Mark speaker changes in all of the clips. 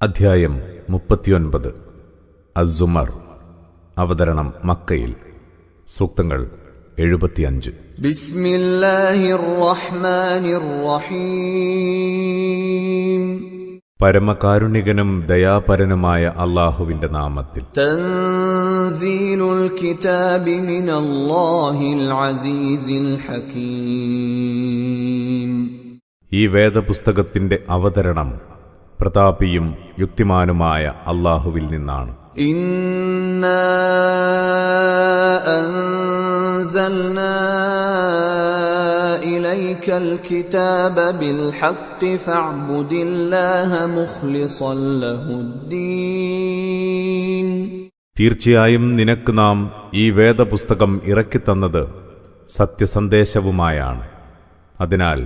Speaker 1: അധ്യായം 39 അസ്സുമർ. അവതരണം മക്കയിൽ. സൂക്തങ്ങൾ 75.
Speaker 2: ബിസ്മില്ലാഹിർ റഹ്മാനിർ റഹീം.
Speaker 1: പരമകാരുണികനും ദയാപരനുമായ അല്ലാഹുവിന്റെ നാമത്തിൽ.
Speaker 2: തൻസീലുൽ കിതാബി മിനല്ലാഹിൽ അസീസിൽ ഹകീം.
Speaker 1: ഈ വേദപുസ്തകത്തിന്റെ അവതരണം പ്രതാപിയും യുക്തിമാനുമായ അല്ലാഹുവിൽ നിന്നാണ്.
Speaker 2: ഇന്നാ അൻസൽനാ ഇലൈക്കൽ കിതാബ ബിൽ ഹഖ് ഫഅബ്ദുല്ലാഹ മുഖ്ലിസൻ ലഹുദ്ദീൻ.
Speaker 1: തീർച്ചയായും നിനക്ക് നാം ഈ വേദപുസ്തകം ഇറക്കിത്തന്നത് സത്യസന്ദേശവുമായാണ്. അതിനാൽ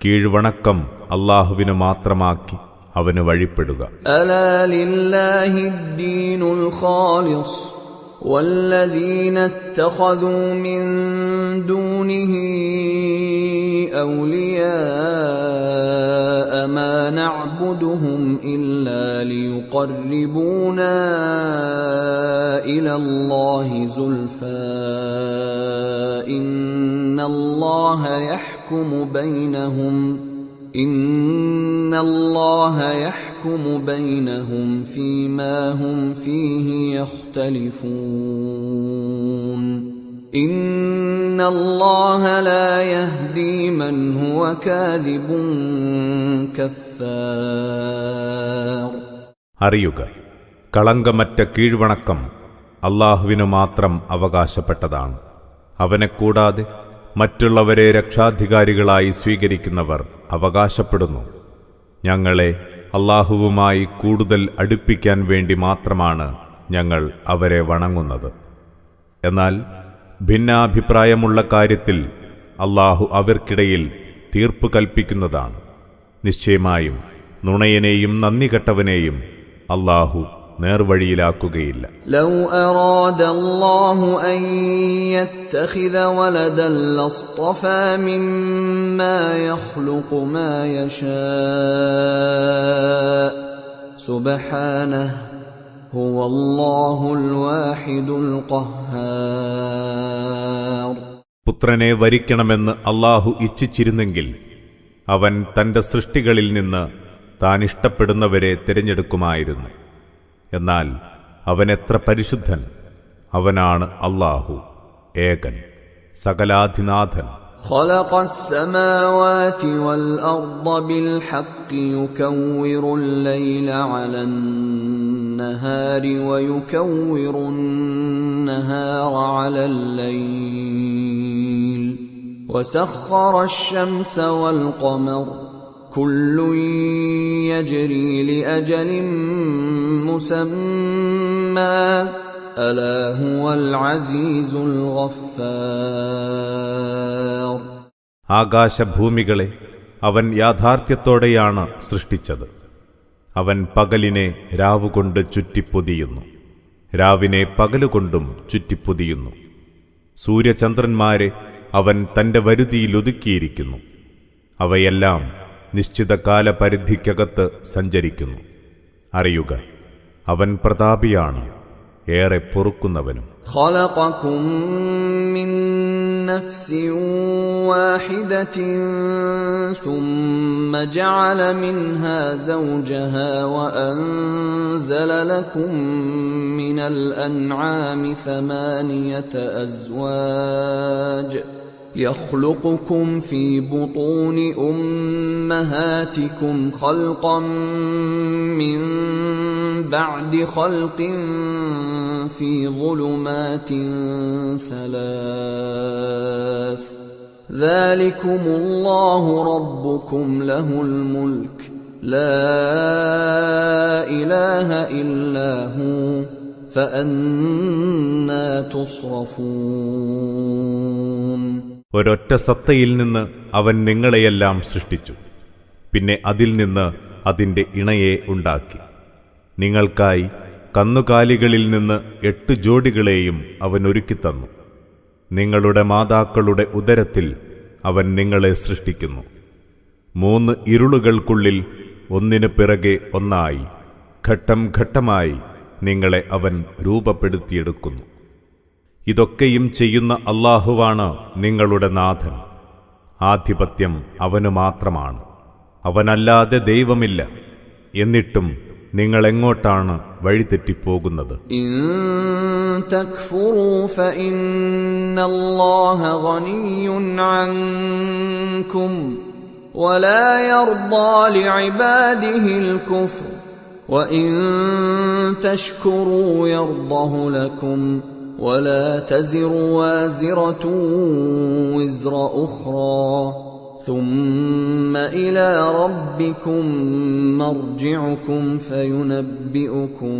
Speaker 1: കീഴ്വണക്കം അല്ലാഹുവിനു മാത്രമാക്കി അവന് വഴിപ്പെടുക.
Speaker 2: അലാ ലില്ലാഹിദ്ദീനുൽ ഖാലിസ് വല്ലദീന ഇത്തഖദൂ മിൻ ദൂനിഹി ഔലിയാഅ മാ നഅ്ബുദുഹും ഇല്ലാ ലിയുഖർരിബൂനാ ഇലല്ലാഹി സുൽഫാ ഇന്നല്ലാഹ യഹ്കുമു ബൈനഹും ഫീമാ ഹും ഫീഹി യഖ്തലിഫൂൻ. ഇന്നല്ലാഹ ലാ യഹ്ദീ മൻ ഹുവ കാദിബുൻ കഫ്ഫാർ.
Speaker 1: അറിയുക, കളങ്കമറ്റ കീഴ്വണക്കം അല്ലാഹുവിനു മാത്രം അവകാശപ്പെട്ടതാണ്. അവനെക്കൂടാതെ മറ്റുള്ളവരെ രക്ഷാധികാരികളായി സ്വീകരിക്കുന്നവർ അവകാശപ്പെടുന്നു, ഞങ്ങളെ അല്ലാഹുവുമായി കൂടുതൽ അടുപ്പിക്കാൻ വേണ്ടി മാത്രമാണ് ഞങ്ങൾ അവരെ വണങ്ങുന്നത്. എന്നാൽ ഭിന്നാഭിപ്രായമുള്ള കാര്യത്തിൽ അല്ലാഹു അവർക്കിടയിൽ തീർപ്പ് കൽപ്പിക്കുന്നതാണ്. നിശ്ചയമായും നുണയനെയും നന്ദികെട്ടവനെയും അല്ലാഹു നേർവഴിയിലാക്കുകയില്ല.
Speaker 2: ലൗ അറാദല്ലാഹു അൻ യത്തഖിദ വലദൻ ലസ്തഫാ മിമ്മാ യഖ്ലുഖു മാ യശാ സുബ്ഹാനഹു ഹുവല്ലാഹുൽ വാഹിദുൽ ഖഹ്ഹാർ.
Speaker 1: പുത്രനെ വരിക്കണമെന്ന് അല്ലാഹു ഇച്ഛിച്ചിരുന്നെങ്കിൽ അവൻ തന്റെ സൃഷ്ടികളിൽ നിന്ന് താൻ ഇഷ്ടപ്പെടുന്നവരെ തിരഞ്ഞെടുക്കുമായിരുന്നു. എന്നാൽ അവൻ എത്ര പരിശുദ്ധൻ! അവനാണ് അല്ലാഹു, ഏകൻ, സകലാധിനാഥൻ.
Speaker 2: ഖലഖസ് സമാവാതി വൽ അർദ ബിൽ ഹഖ് യുകവ്വിറുൽ ലൈല അലൻ നഹാരി വയുകവ്വിറുൻ നഹാറ അലൽ ലൈൽ വസഖറ അശ്-ശംസ വൽ ഖമർ കുല്ലുൻ യജ്രി ലിഅജലിൻ മുസമ്മാ അലാ ഹുവൽ അസീസുൽ ഗഫ്ഫാർ.
Speaker 1: ആകാശഭൂമികളെ അവൻ യാഥാർത്ഥ്യത്തോടെയാണ് സൃഷ്ടിച്ചത്. അവൻ പകലിനെ രാവുകൊണ്ട് ചുറ്റിപ്പൊതിയുന്നു, രാവിനെ പകലുകൊണ്ടും ചുറ്റിപ്പൊതിയുന്നു. സൂര്യചന്ദ്രന്മാരെ അവൻ തന്റെ വരുതിയിലൊതുക്കിയിരിക്കുന്നു. അവയെല്ലാം നിശ്ചിത കാലപരിധിക്കകത്ത് സഞ്ചരിക്കുന്നു. അറിയുക, അവൻ പ്രതാപിയാണ്, ഏറെ പൊറുക്കുന്നവനും.
Speaker 2: ഖലഖകും മിൻ നഫ്സിൻ വാഹിദത്തിൻ സുമ്മ ജഅല മിൻഹാ സൗജഹാ വഅൻസല ലക്കും മിനൽ അൻആമി ثمانية അസ്വാജ് يخلقكم في بطون أمهاتكم خلقا من بعد خلق في ظلمات ثلاث ذلكم الله ربكم له الملك لا إله إلا هو فأنا تصرفون.
Speaker 1: ഒരൊറ്റ സത്തയിൽ നിന്ന് അവൻ നിങ്ങളെയെല്ലാം സൃഷ്ടിച്ചു. പിന്നെ അതിൽ നിന്ന് അതിന്റെ ഇണയെ ഉണ്ടാക്കി. നിങ്ങൾക്കായി കന്നുകാലികളിൽ നിന്ന് 8 ജോഡികളെയും അവൻ ഒരുക്കിത്തന്നു. നിങ്ങളുടെ മാതാക്കളുടെ ഉദരത്തിൽ അവൻ നിങ്ങളെ സൃഷ്ടിക്കുന്നു. 3 ഇരുളുകൾക്കുള്ളിൽ ഒന്നിനു പിറകെ ഒന്നായി ഘട്ടം ഘട്ടമായി നിങ്ങളെ അവൻ രൂപപ്പെടുത്തിയെടുക്കുന്നു. ഇതൊക്കെയും ചെയ്യുന്ന അല്ലാഹുവാണ് നിങ്ങളുടെ നാഥൻ. ആധിപത്യം അവനു മാത്രമാണ്. അവനല്ലാതെ ദൈവമില്ല. എന്നിട്ടും നിങ്ങളെങ്ങോട്ടാണ് വഴിതെറ്റിപ്പോകുന്നത്?
Speaker 2: ഇൻ തക്ഫുറൂ ഫഇന്നല്ലാഹ ഗനിയ്യുൻ അൻകും വലാ യർദാ ലിഇബാദിഹിൽ കുഫ്ർ വഇൻ തശ്കുറൂ യർദഹു ലക്കും വലാ തസിറു വാസിറതുൻ വിസ്റ ഉഖ്റാ ثم إلى ربكم مرجعكم فينبئكم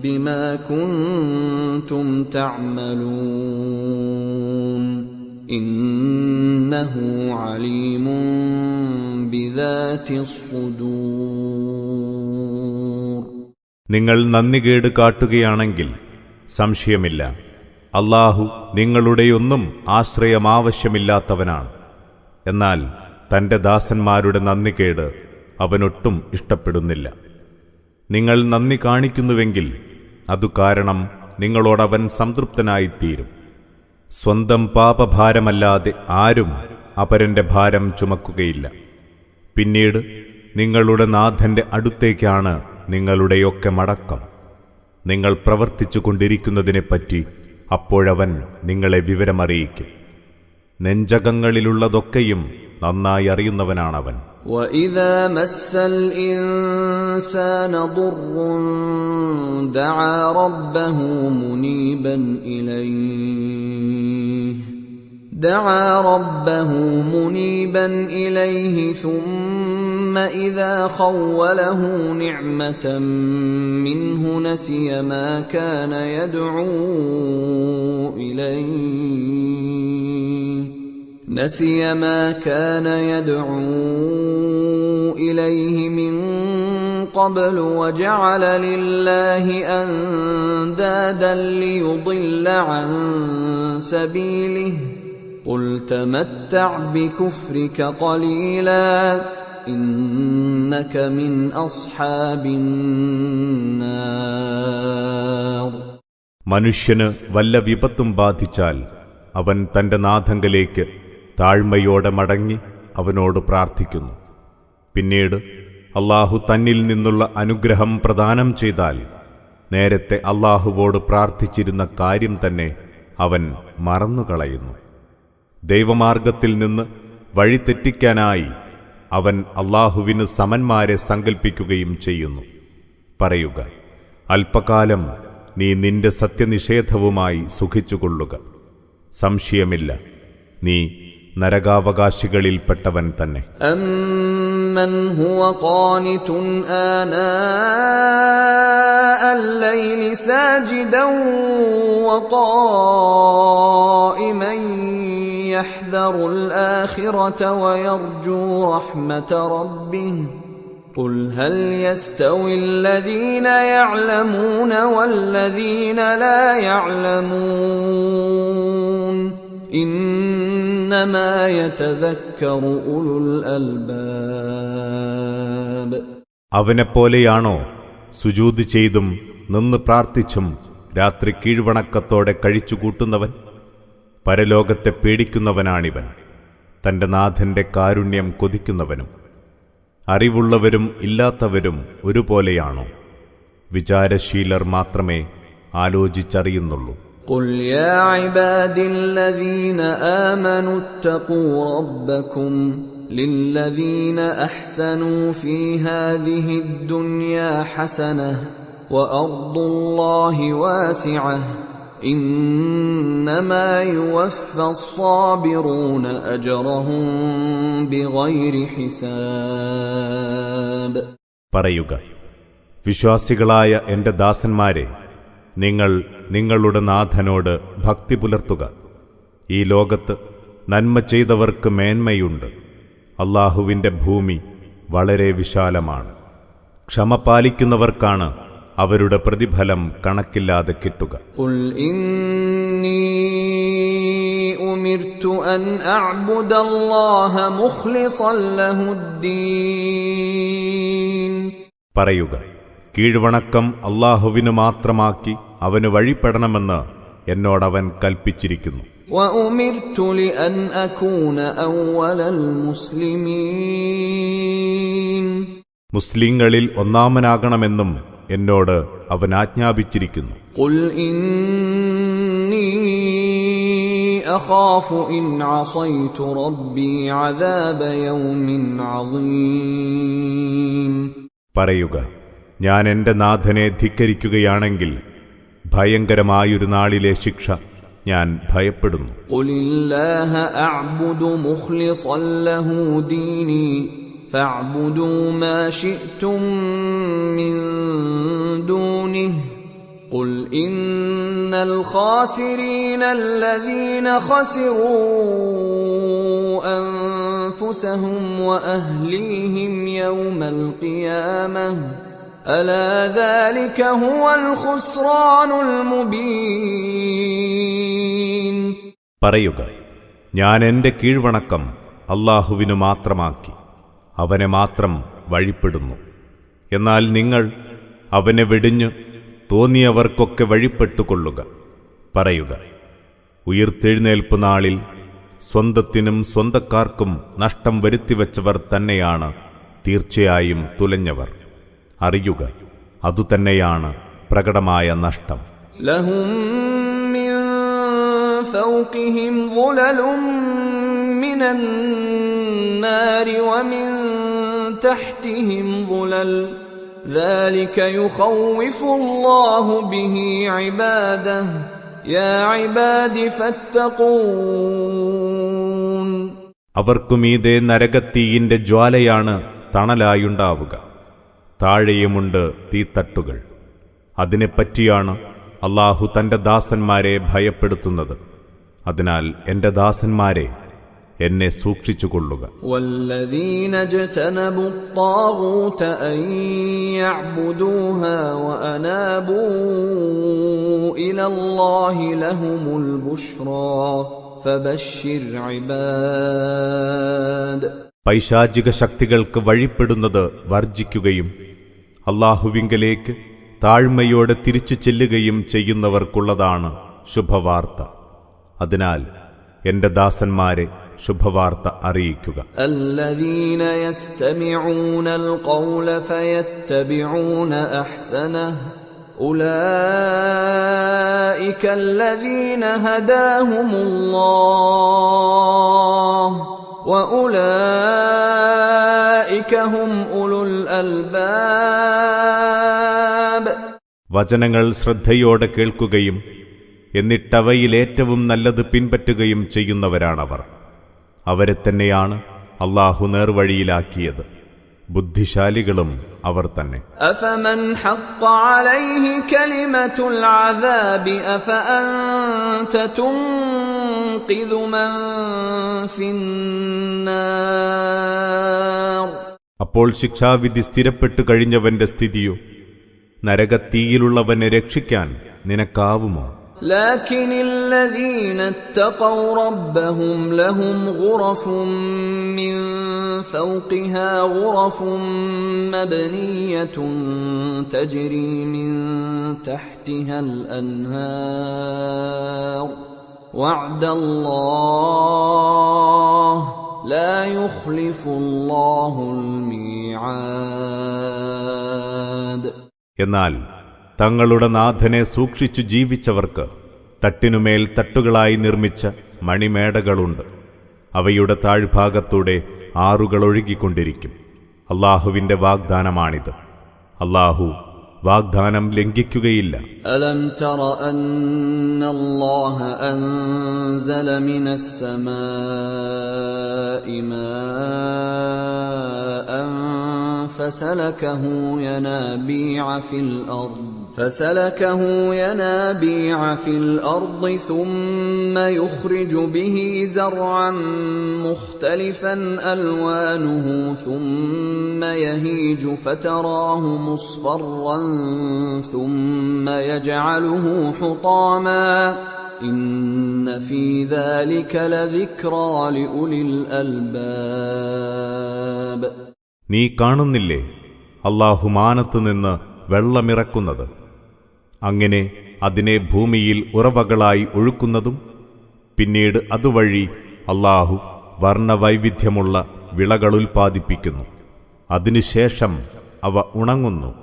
Speaker 2: بما كنتم تعملون إنه عليم بذات الصدور.
Speaker 1: നിങ്ങൾ നന്ദികേട് കാട്ടുകയാണെങ്കിൽ സംശയമില്ല, അല്ലാഹു നിങ്ങളുടെയൊന്നും ആശ്രയമാവശ്യമില്ലാത്തവനാണ്. എന്നാൽ തന്റെ ദാസന്മാരുടെ നന്ദികേട് അവനൊട്ടും ഇഷ്ടപ്പെടുന്നില്ല. നിങ്ങൾ നന്ദി കാണിക്കുന്നുവെങ്കിൽ അതു കാരണം നിങ്ങളോടവൻ സംതൃപ്തനായിത്തീരും. സ്വന്തം പാപഭാരമല്ലാതെ ആരും അപരന്റെ ഭാരം ചുമക്കുകയില്ല. പിന്നീട് നിങ്ങളുടെ നാഥന്റെ അടുത്തേക്കാണ് നിങ്ങളുടെയൊക്കെ മടക്കം. നിങ്ങൾ പ്രവർത്തിച്ചു കൊണ്ടിരിക്കുന്നതിനെപ്പറ്റി അപ്പോഴവൻ നിങ്ങളെ വിവരമറിയിക്കും. നെഞ്ചകങ്ങളിലുള്ളതൊക്കെയും നന്നായി അറിയുന്നവനാണവൻ.
Speaker 2: وَإِذَا مَسَّ الْإِنسَانَ ضُرٌّ دَعَا رَبَّهُ مُنِيبًا إِلَيْهِ ثُمَّ إِذَا خَوَّلَهُ نِعْمَةً مِّنْهُ نَسِيَ مَا كَانَ يدعو إليه من قبل وجعل لله أندادا ليضل عن سبيله قل تمتع بكفرك قليلا إنك من أصحاب النار.
Speaker 1: മനുഷ്യന് വല്ല വിപത്തും ബാധിച്ചാൽ അവൻ തന്റെ നാഥങ്കലേക്ക് താഴ്മയോടെ മടങ്ങി അവനോട് പ്രാർത്ഥിക്കുന്നു. പിന്നീട് അല്ലാഹു തന്നിൽ നിന്നുള്ള അനുഗ്രഹം പ്രദാനം ചെയ്താൽ നേരത്തെ അല്ലാഹുവോട് പ്രാർത്ഥിച്ചിരുന്ന കാര്യം തന്നെ അവൻ മറന്നുകളയുന്നു. ദൈവമാർഗത്തിൽ നിന്ന് വഴിതെറ്റിക്കാനായി അവൻ അല്ലാഹുവിന് സമന്മാരെ സങ്കൽപ്പിക്കുകയും ചെയ്യുന്നു. പറയുക, അല്പകാലം നീ നിന്റെ സത്യനിഷേധവുമായി സുഖിച്ചുകൊള്ളുക. സംശയമില്ല, നീ നരകാവകാശികളിൽപ്പെട്ടവൻ തന്നെ.
Speaker 2: അമ്മൻ ഹുവ ഖാനിതുൻ ആനാഅൽ-ലൈലി സാജിദൻ വഖായിമൻ യഹ്ദറുൽ ആഖിറത വയർജു റഹ്മത റബ്ബിഹി ഖുൽ ഹൽ യസ്തവി അല്ലദീന യഅലമൂന വല്ലദീന ലാ യഅലമൂൻ ഇന്നമാ യതദക്കറു ഉലുൽ അൽബാബ്.
Speaker 1: അവനെപ്പോലെയാണോ സുജൂദ് ചെയ്തും നിന്ന് പ്രാർത്ഥിച്ചും രാത്രി കീഴ്വണക്കത്തോടെ കഴിച്ചുകൂട്ടുന്നവൻ? പരലോകത്തെ പേടിക്കുന്നവനാണിവൻ, തന്റെ നാഥന്റെ കാരുണ്യം കൊതിക്കുന്നവനും. അറിവുള്ളവരും ഇല്ലാത്തവരും ഒരുപോലെയാണോ? വിചാരശീലർ മാത്രമേ ആലോചിച്ചറിയുന്നുള്ളൂ.
Speaker 2: قل يا عبادي الذين آمنوا اتقوا ربكم للذين أحسنوا في هذه الدنيا حسنة وأرض الله واسعة إنما يوفى الصابرون أجرهم بغير حساب.
Speaker 1: പറയുക, വിശ്വാസികളായ എന്റെ ദാസന്മാരെ, നിങ്ങൾ നിങ്ങളുടെ നാഥനോട് ഭക്തി പുലർത്തുക. ഈ ലോകത്ത് നന്മ ചെയ്തവർക്ക് മേന്മയുണ്ട്. അല്ലാഹുവിന്റെ ഭൂമി വളരെ വിശാലമാണ്. ക്ഷമ പാലിക്കുന്നവർക്കാണ് അവരുടെ പ്രതിഫലം കണക്കില്ലാതെ കിട്ടുക.
Speaker 2: ഖുൽ ഇന്നി ഉമിർതു അൻ അഅ്ബുദല്ലാഹ മുഖ്ലിസൻ ലഹുദ്ദീൻ.
Speaker 1: പറയുക, കീഴ്വണക്കം അല്ലാഹുവിനു മാത്രമാക്കി അവന് വഴിപ്പെടണമെന്ന് എന്നോടവൻ കൽപ്പിച്ചിരിക്കുന്നു.
Speaker 2: وأمرت لأن أكون أول المسلمين
Speaker 1: മുസ്ലിങ്ങളിൽ ഒന്നാമനാകണമെന്നും എന്നോട് അവൻ ആജ്ഞാപിച്ചിരിക്കുന്നു.
Speaker 2: قل إني أخاف إن عصيت ربي عذاب يوم عظيم.
Speaker 1: പറയുക, ഞാൻ എന്റെ നാഥനെ ധിക്കരിക്കുകയാണെങ്കിൽ ഭയങ്കരമായൊരു നാളിലെ ശിക്ഷ ഞാൻ ഭയപ്പെടുന്നു.
Speaker 2: قل الله أعبد مخلصا له ديني فاعبدوا ما شئتم من دونه قل إن الخاسرين الذين خسروا أنفسهم وأهليهم يوم القيامة ألا ذلك هو الخسران المبين.
Speaker 1: പറയുക, ഞാൻ എന്റെ കീഴ്വണക്കം അല്ലാഹുവിനു മാത്രമാക്കി അവനെ മാത്രം വഴിപ്പെടുന്നു. എന്നാൽ നിങ്ങൾ അവനെ വെടിഞ്ഞു തോന്നിയവർക്കൊക്കെ വഴിപ്പെട്ടുകൊള്ളുക. പറയുക, ഉയിർത്തെഴുന്നേൽപ്പ് നാളിൽ സ്വന്തത്തിനും സ്വന്തക്കാർക്കും നഷ്ടം വരുത്തിവെച്ചവർ തന്നെയാണ് തീർച്ചയായും തുലഞ്ഞവർ. അറിയുക, അതുതന്നെയാണ് പ്രകടമായ നഷ്ടം.
Speaker 2: ലഹും മിൻ ഫൗഖിഹിം ളുലലുൻ മിനൻ നാരി വമിൻ തഹ്തിഹിം ളുലൽ ذلك يخوف الله به عباده يا عباد فاتقون.
Speaker 1: അവർക്കുമീതെ നരകത്തീയിന്റെ ജ്വാലയാണ് തണലായുണ്ടാവുക. താഴെയുമുണ്ട് തീത്തട്ടുകൾ. അതിനെപ്പറ്റിയാണ് അല്ലാഹു തന്റെ ദാസന്മാരെ ഭയപ്പെടുത്തുന്നത്. അതിനാൽ എന്റെ ദാസന്മാരെ, എന്നെ സൂക്ഷിച്ചുകൊള്ളുക.
Speaker 2: والذين اجتنبوا الطاغوت أن يعبدوها وأنابوا إلى الله لهم البشرى فبشر عباد.
Speaker 1: പൈശാചിക ശക്തികൾക്ക് വഴിപ്പെടുന്നത് വർജിക്കുകയും അല്ലാഹുവിങ്കലേക്ക് താഴ്മയോടെ തിരിച്ചു ചെല്ലുകയും ചെയ്യുന്നവർക്കുള്ളതാണ് ശുഭവാർത്ത. അതിനാൽ എന്റെ ദാസന്മാരെ ശുഭവാർത്ത അറിയിക്കുക.
Speaker 2: الذين يستمعون القول فيتبعون أحسنه أولئك الذين هداهم الله وأولئك هم أولو الألباب.
Speaker 1: വചനങ്ങൾ ശ്രദ്ധയോടെ കേൾക്കുകയും എന്നിട്ടവയിൽ ഏറ്റവും നല്ലത് പിൻപറ്റുകയും ചെയ്യുന്നവരാണവർ. അവരെ തന്നെയാണ് അല്ലാഹു നേർവഴിയിലാക്കിയത്. ബുദ്ധിശാലികളും അവർ തന്നെ.
Speaker 2: أفمن حق عليه كلمة العذاب أفأنت تنقذ من في النار.
Speaker 1: അപ്പോൾ ശിക്ഷാവിധി സ്ഥിരപ്പെട്ടു കഴിഞ്ഞവന്റെ സ്ഥിതിയോ? നരകത്തീയിലുള്ളവനെ രക്ഷിക്കാൻ നിനക്കാവുമോ?
Speaker 2: لكن الذين اتقوا ربهم لهم غرف من فوقها غرف مبنية تجري من تحتها الأنهار وعد الله لا يخلف الله الميعاد.
Speaker 1: എന്നാൽ തങ്ങളുടെ നാഥനെ സൂക്ഷിച്ചു ജീവിച്ചവർക്ക് തട്ടിനുമേൽ തട്ടുകളായി നിർമ്മിച്ച മണിമേടകളുണ്ട്. അവയുടെ താഴ്ഭാഗത്തൂടെ ആറുകൾ ഒഴുകിക്കൊണ്ടിരിക്കും. അല്ലാഹുവിന്റെ വാഗ്ദാനമാണിത്. അല്ലാഹു വാഗ്ദാനം ലംഘിക്കുകയില്ല.
Speaker 2: ألم تر أن الله أنزل من السماء ماء فسلكه ينابيع في الأرض ثم يخرج به زرعا مختلفا ألوانه ثم يهيج فتراه مصفرا ثم يجعله حطاما إن في ذلك لذكرى لأولي الألباب.
Speaker 1: നീ കാണുന്നില്ലേ, അല്ലാഹു മാനത്തുനിന്ന് വെള്ളമിറക്കുന്നത്, അങ്ങനെ അതിനെ ഭൂമിയിൽ ഉറവകളായി ഒഴുക്കുന്നതും, പിന്നീട് അതുവഴി അല്ലാഹു വർണ്ണവൈവിധ്യമുള്ള വിളകളുൽപാദിപ്പിക്കുന്നു. അതിനുശേഷം അവ ഉണങ്ങുന്നു.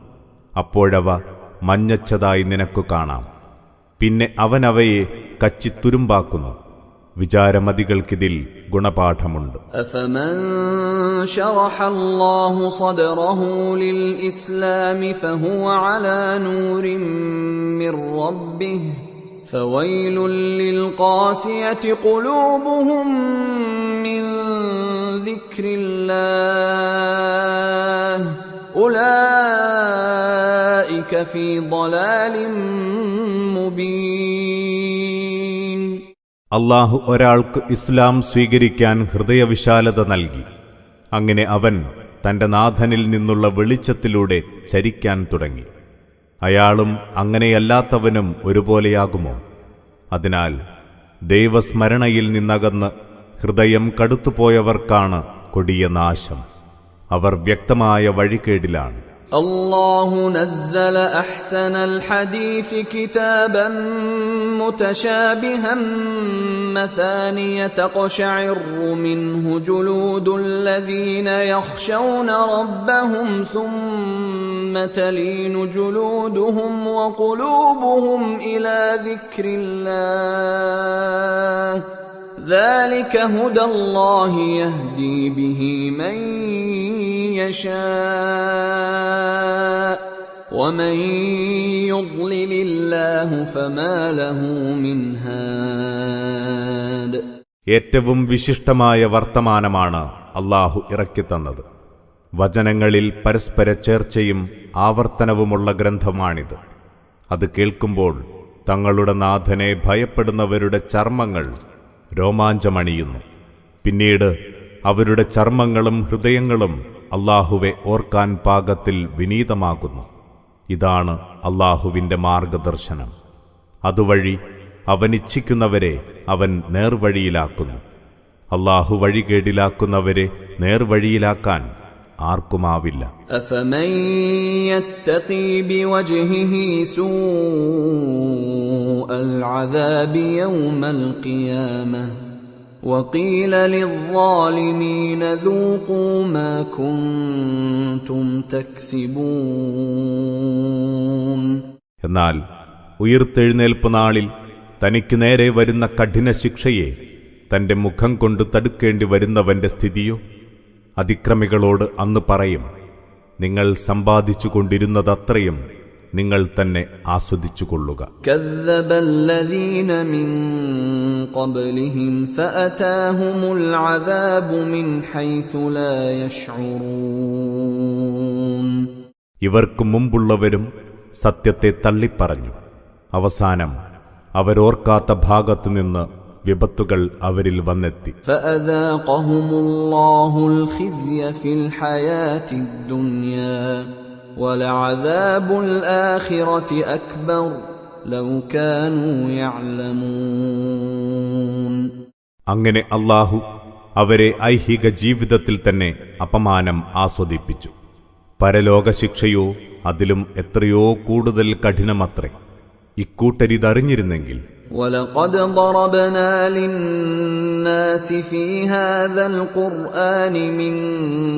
Speaker 1: അപ്പോഴവ മഞ്ഞച്ചതായി നിനക്കു കാണാം. പിന്നെ അവനവയെ കച്ചിത്തുരുമ്പാക്കുന്നു. വിചാരമതികൾക്കിതിൽ ഗുണപാഠമുണ്ട്.
Speaker 2: أفمن شرح الله صدره للإسلام فهو على نور من ربه فويل للقاسية قلوبهم من ذكر الله أولئك في ضلال مبين.
Speaker 1: അല്ലാഹു ഒരാൾക്ക് ഇസ്ലാം സ്വീകരിക്കാൻ ഹൃദയവിശാലത നൽകി. അങ്ങനെ അവൻ തന്റെ നാഥനിൽ നിന്നുള്ള വെളിച്ചത്തിലൂടെ ചരിക്കാൻ തുടങ്ങി. അയാളും അങ്ങനെയല്ലാത്തവനും ഒരുപോലെയാകുമോ? അതിനാൽ ദൈവസ്മരണയിൽ നിന്നകന്ന് ഹൃദയം കടുത്തുപോയവർക്കാണ് കൊടിയ നാശം. അവർ വ്യക്തമായ വഴികേടിലാണ്.
Speaker 2: الله نزل أحسن الحديث كتابا متشابها مثانية تقشعر منه جلود الذين يخشون ربهم ثم تلين جلودهم وقلوبهم إلى ذكر الله ذلك هدى الله يهدي به من يشاء ومن يضلل الله فما له من هاد.
Speaker 1: ഏറ്റവും വിശിഷ്ടമായ വർത്തമാനമാണ് അല്ലാഹു ഇറക്കിത്തന്നത്. വചനങ്ങളിൽ പരസ്പര ചേർച്ചയും ആവർത്തനവുമുള്ള ഗ്രന്ഥമാണിത്. അത് കേൾക്കുമ്പോൾ തങ്ങളുടെ നാഥനെ ഭയപ്പെടുന്നവരുടെ ചർമ്മങ്ങൾ രോമാഞ്ചമണിയുന്നു. പിന്നീട് അവരുടെ ചർമ്മങ്ങളും ഹൃദയങ്ങളും അല്ലാഹുവെ ഓർക്കാൻ പാകത്തിൽ വിനീതമാകുന്നു. ഇതാണ് അല്ലാഹുവിന്റെ മാർഗദർശനം. അതുവഴി അവനിച്ഛിക്കുന്നവരെ അവൻ നേർവഴിയിലാക്കുന്നു. അല്ലാഹു വഴികേടിലാക്കുന്നവരെ നേർവഴിയിലാക്കാൻ ആർക്കുമാവില്ല.
Speaker 2: أفمن يتقي بوجهه سوء العذاب يوم القيامة وقيل للظالمين ذوقوا ما كنتم تكسبون.
Speaker 1: എന്നാൽ ഉയിർത്തെഴുന്നേൽപ്പ് നാളിൽ തനിക്ക് നേരെ വരുന്ന കഠിന ശിക്ഷയെ തന്റെ മുഖം കൊണ്ട് തടുക്കേണ്ടി വരുന്നവന്റെ സ്ഥിതിയോ? അതിക്രമികളോട് അന്ന് പറയും, നിങ്ങൾ സമ്പാദിച്ചുകൊണ്ടിരുന്നതത്രയും നിങ്ങൾ തന്നെ ആസ്വദിച്ചുകൊള്ളുക.
Speaker 2: كذب الذين من قبلهم فأتاهم العذاب من حيث لا يشعرون.
Speaker 1: ഇവർക്ക് മുമ്പുള്ളവരും സത്യത്തെ തള്ളിപ്പറഞ്ഞു. അവസാനം അവരോർക്കാത്ത ഭാഗത്തുനിന്ന് വിപത്തുകൾ അവരിൽ വന്നെത്തി.
Speaker 2: فأذاقهم الله الخزي في الحياة الدنيا ولعذاب الآخرة أكبر لو كانوا يعلمون.
Speaker 1: അങ്ങനെ അല്ലാഹു അവരെ ഐഹിക ജീവിതത്തിൽ തന്നെ അപമാനം ആസ്വദിപ്പിച്ചു. പരലോകശിക്ഷയോ അതിലും എത്രയോ കൂടുതൽ കഠിനമത്രേ. ഇക്കൂട്ടരിതറിഞ്ഞിരുന്നെങ്കിൽ.
Speaker 2: وَلَقَدْ ضَرَبْنَا لِلنَّاسِ فِي هَذَا الْقُرْآنِ مِنْ